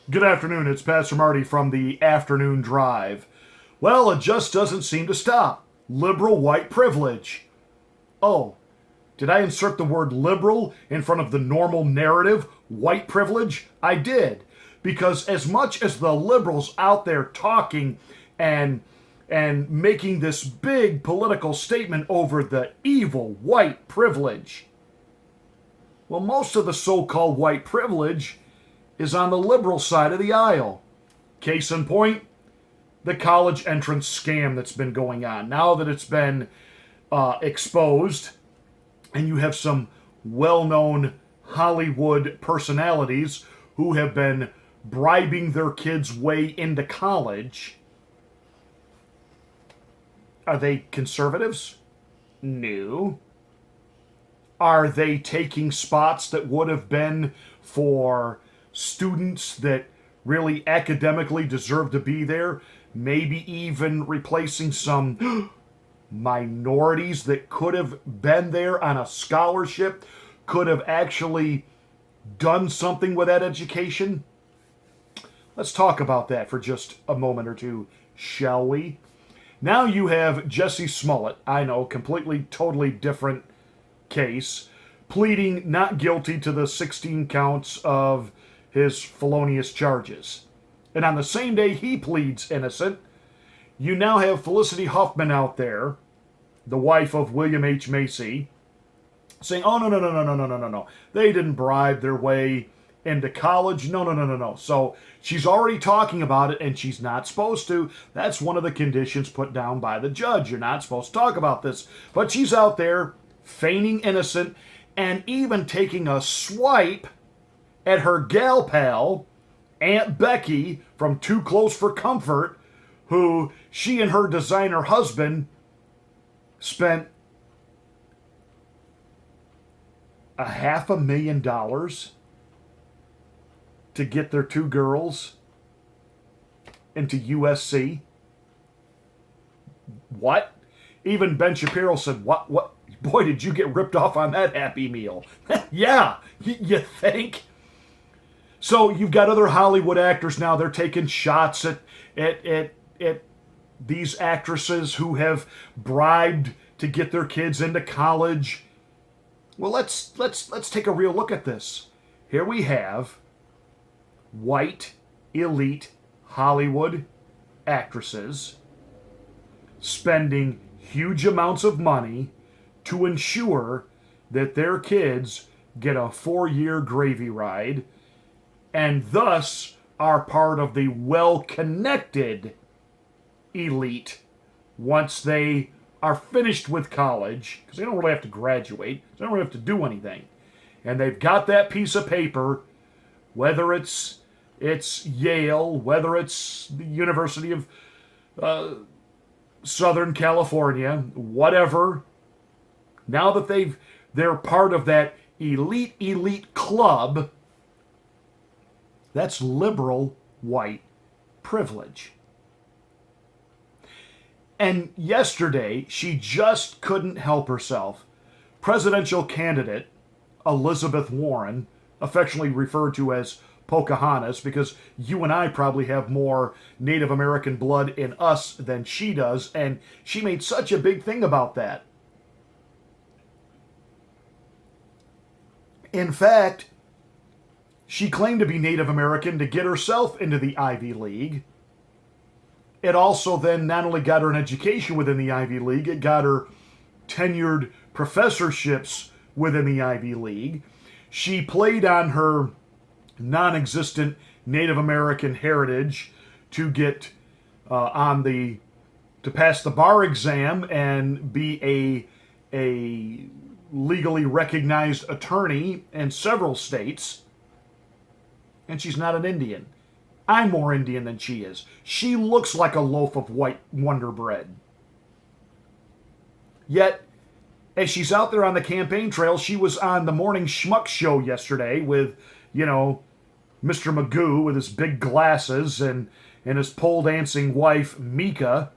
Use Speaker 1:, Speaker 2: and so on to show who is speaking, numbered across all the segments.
Speaker 1: Good afternoon, it's Pastor Marty from the Afternoon Drive. Well, it just doesn't seem to stop. Liberal white privilege. Oh, did I insert the word liberal in front of the normal narrative, white privilege? I did. Because as much as the liberals out there talking and making this big political statement over the evil white privilege, well, most of the so-called white privilege is on the liberal side of the aisle. Case in point, the college entrance scam that's been going on. Now that it's been exposed, and you have some well known Hollywood personalities who have been bribing their kids' way into college, are they conservatives? No. Are they taking spots that would have been for students that really academically deserve to be there? Maybe even replacing some minorities that could have been there on a scholarship, could have actually done something with that education? Let's talk about that for just a moment or two, shall we? Now you have Jesse Smollett, I know, completely, totally different case, pleading not guilty to the 16 counts of his felonious charges. And on the same day he pleads innocent, you now have Felicity Huffman out there, the wife of William H. Macy, saying, oh, no, no, no, no, no, no, no, no, no. They didn't bribe their way into college. No, no, no, no, no. So she's already talking about it, and she's not supposed to. That's one of the conditions put down by the judge. You're not supposed to talk about this. But she's out there feigning innocent and even taking a swipe at her gal pal, Aunt Becky from Too Close for Comfort, who she and her designer husband spent $500,000 to get their two girls into USC. What? Even Ben Shapiro said, what? Boy, did you get ripped off on that Happy Meal. Yeah, you think? So you've got other Hollywood actors now. They're taking shots at these actresses who have bribed to get their kids into college. Well, let's take a real look at this. Here we have white elite Hollywood actresses spending huge amounts of money to ensure that their kids get a 4-year gravy ride and thus are part of the well-connected elite once they are finished with college, because they don't really have to graduate, they don't really have to do anything. And they've got that piece of paper, whether it's Yale, whether it's the University of Southern California, whatever. Now that they're part of that elite club, that's liberal white privilege. And yesterday, she just couldn't help herself. Presidential candidate Elizabeth Warren, affectionately referred to as Pocahontas, because you and I probably have more Native American blood in us than she does, and she made such a big thing about that. In fact, she claimed to be Native American to get herself into the Ivy League. It also then not only got her an education within the Ivy League, it got her tenured professorships within the Ivy League. She played on her non-existent Native American heritage to get to pass the bar exam and be a legally recognized attorney in several states. And she's not an Indian. I'm more Indian than she is. She looks like a loaf of white Wonder Bread. Yet, as she's out there on the campaign trail, she was on the Morning Schmuck show yesterday with, Mr. Magoo with his big glasses and his pole dancing wife, Mika.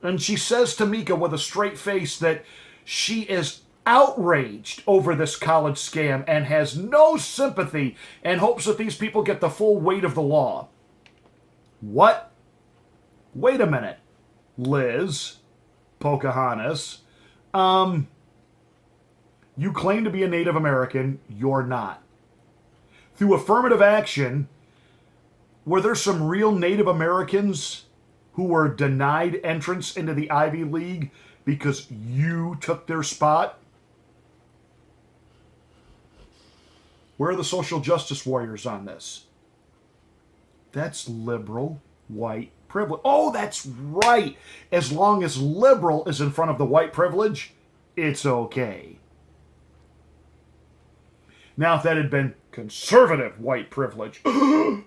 Speaker 1: And she says to Mika with a straight face that she is outraged over this college scam and has no sympathy and hopes that these people get the full weight of the law. What? Wait a minute, Liz, Pocahontas. You claim to be a Native American, you're not. Through affirmative action, were there some real Native Americans who were denied entrance into the Ivy League because you took their spot? Where are the social justice warriors on this? That's liberal white privilege. Oh, that's right. As long as liberal is in front of the white privilege, it's okay. Now, if that had been conservative white privilege, do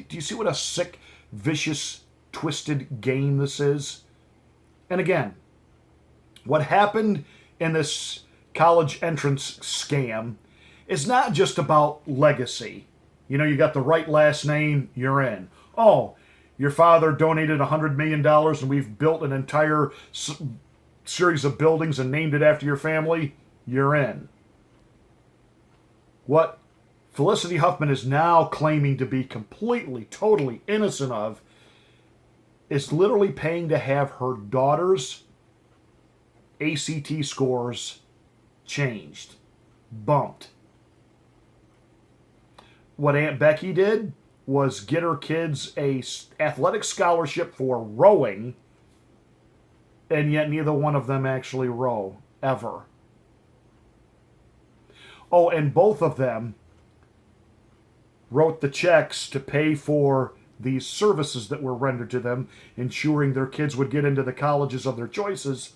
Speaker 1: you see what a sick, vicious, twisted game this is? And again, what happened in this college entrance scam is not just about legacy. You know, you got the right last name, you're in. Oh, your father donated $100 million and we've built an entire series of buildings and named it after your family, you're in. What Felicity Huffman is now claiming to be completely, totally innocent of is literally paying to have her daughter's ACT scores changed, bumped. What Aunt Becky did was get her kids a athletic scholarship for rowing, and yet neither one of them actually row, ever. Oh, and both of them wrote the checks to pay for these services that were rendered to them, ensuring their kids would get into the colleges of their choices,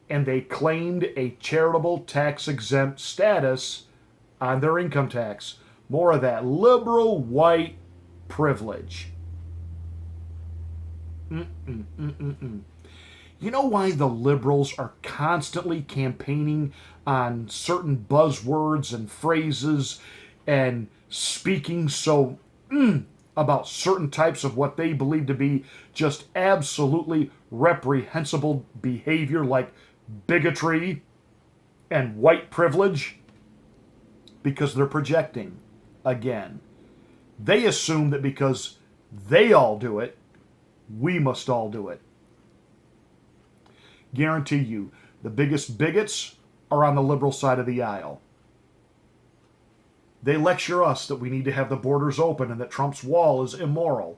Speaker 1: and they claimed a charitable tax-exempt status on their income tax. More of that liberal white privilege. You know why the liberals are constantly campaigning on certain buzzwords and phrases and speaking so about certain types of what they believe to be just absolutely reprehensible behavior like bigotry and white privilege? Because they're projecting. Again, they assume that because they all do it, we must all do it. Guarantee you, the biggest bigots are on the liberal side of the aisle. They lecture us that we need to have the borders open and that Trump's wall is immoral.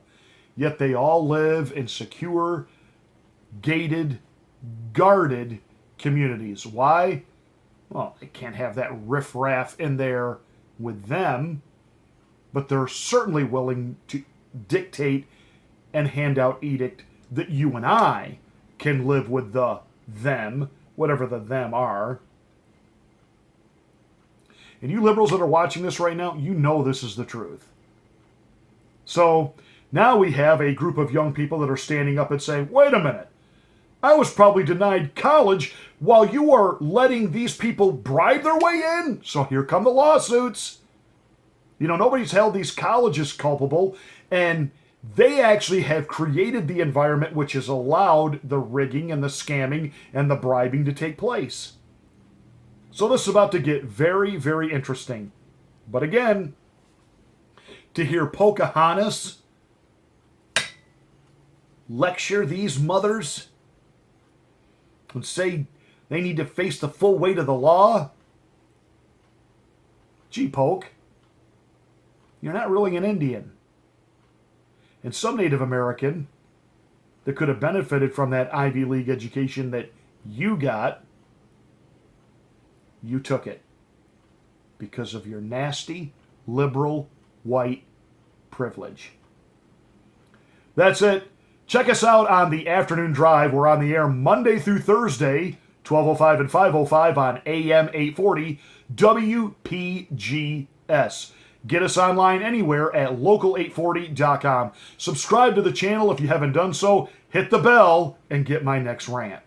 Speaker 1: Yet they all live in secure, gated, guarded communities. Why? Well, they can't have that riffraff in there with them, but they're certainly willing to dictate and hand out edict that you and I can live with the them, whatever the them are. And you liberals that are watching this right now, you know this is the truth. So now we have a group of young people that are standing up and saying, wait a minute, I was probably denied college while you are letting these people bribe their way in. So here come the lawsuits. You know, nobody's held these colleges culpable, and they actually have created the environment which has allowed the rigging and the scamming and the bribing to take place. So this is about to get very, very interesting. But again, to hear Pocahontas lecture these mothers and say they need to face the full weight of the law, gee, Poke, you're not really an Indian. And some Native American that could have benefited from that Ivy League education that you got, you took it because of your nasty, liberal, white privilege. That's it. Check us out on the Afternoon Drive. We're on the air Monday through Thursday, 12:05 and 5:05 on AM 840 WPGS. Get us online anywhere at local840.com. Subscribe to the channel if you haven't done so. Hit the bell and get my next rant.